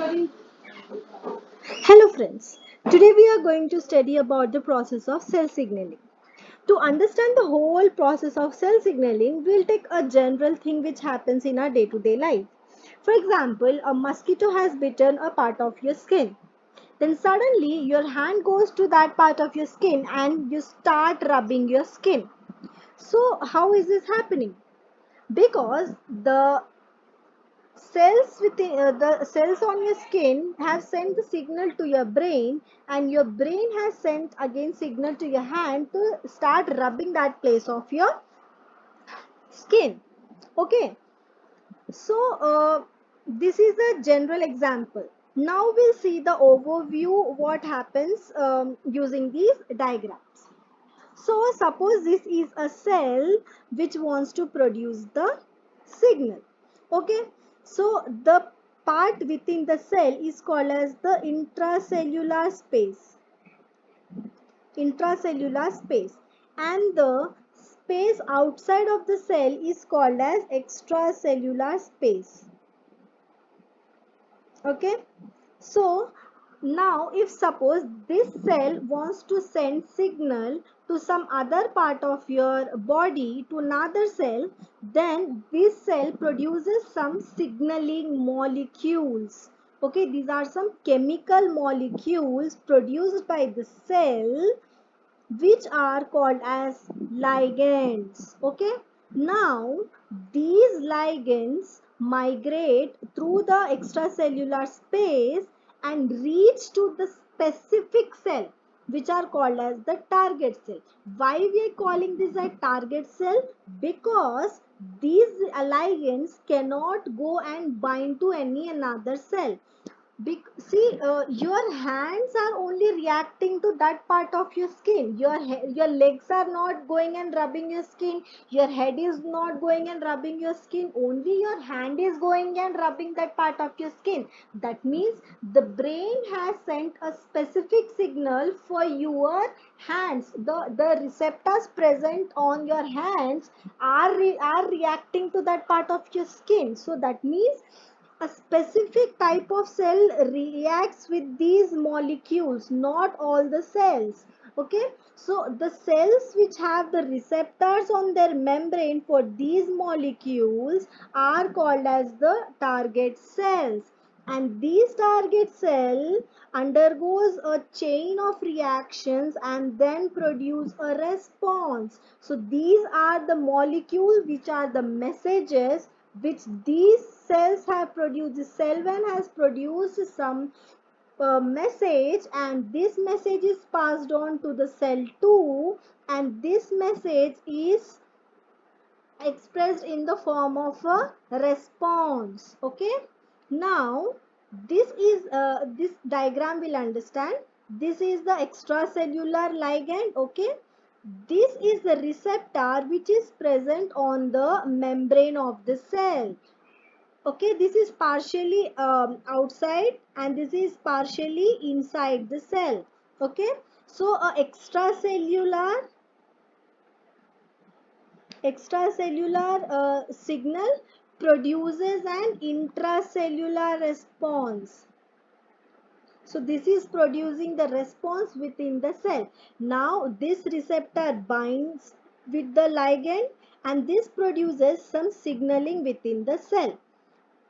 Hello friends, today we are going to study about the process of cell signaling. To understand the whole process of cell signaling, we'll take a general thing which happens in our day-to-day life. For example, a mosquito has bitten a part of your skin. Then suddenly your hand goes to that part of your skin and you start rubbing your skin. So how is this happening? Because the cells on your skin have sent the signal to your brain, and your brain has sent again signal to your hand to start rubbing that place of your skin. Okay, so this is a general example. Now we'll see the overview what happens using these diagrams. So suppose this is a cell which wants to produce the signal. Okay. So the part within the cell is called as the intracellular space. Intracellular space. And the space outside of the cell is called as extracellular space. Okay. So now if suppose this cell wants to send signal to some other part of your body to another cell, then this cell produces some signaling molecules. Okay, these are some chemical molecules produced by the cell which are called as ligands. Okay, now these ligands migrate through the extracellular space and reach to the specific cell which are called as the target cell. Why we are calling this a target cell? Because these ligands cannot go and bind to any another cell. Your hands are only reacting to that part of your skin. Your legs are not going and rubbing your skin. Your head is not going and rubbing your skin. Only your hand is going and rubbing that part of your skin. That means the brain has sent a specific signal for your hands. The receptors present on your hands are reacting to that part of your skin. So that means a specific type of cell reacts with these molecules, not all the cells. Okay, so the cells which have the receptors on their membrane for these molecules are called as the target cells, and these target cell undergoes a chain of reactions and then produce a response. So these are the molecules which are the messages which these cells have produced. The cell one has produced some message, and this message is passed on to the cell 2, and this message is expressed in the form of a response. Okay, now this diagram will understand. This is the extracellular ligand. Okay, this is the receptor which is present on the membrane of the cell. Okay, this is partially outside and this is partially inside the cell. Okay, so a extracellular signal produces an intracellular response. So this is producing the response within the cell. Now this receptor binds with the ligand and this produces some signaling within the cell.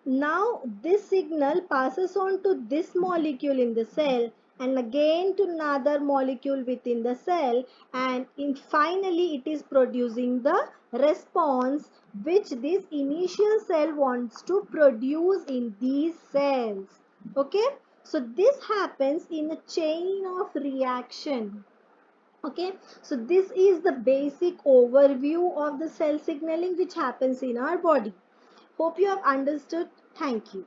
Now this signal passes on to this molecule in the cell and again to another molecule within the cell, and finally it is producing the response which this initial cell wants to produce in these cells. Okay, so this happens in a chain of reaction. Okay, so this is the basic overview of the cell signaling which happens in our body. Hope you have understood. Thank you.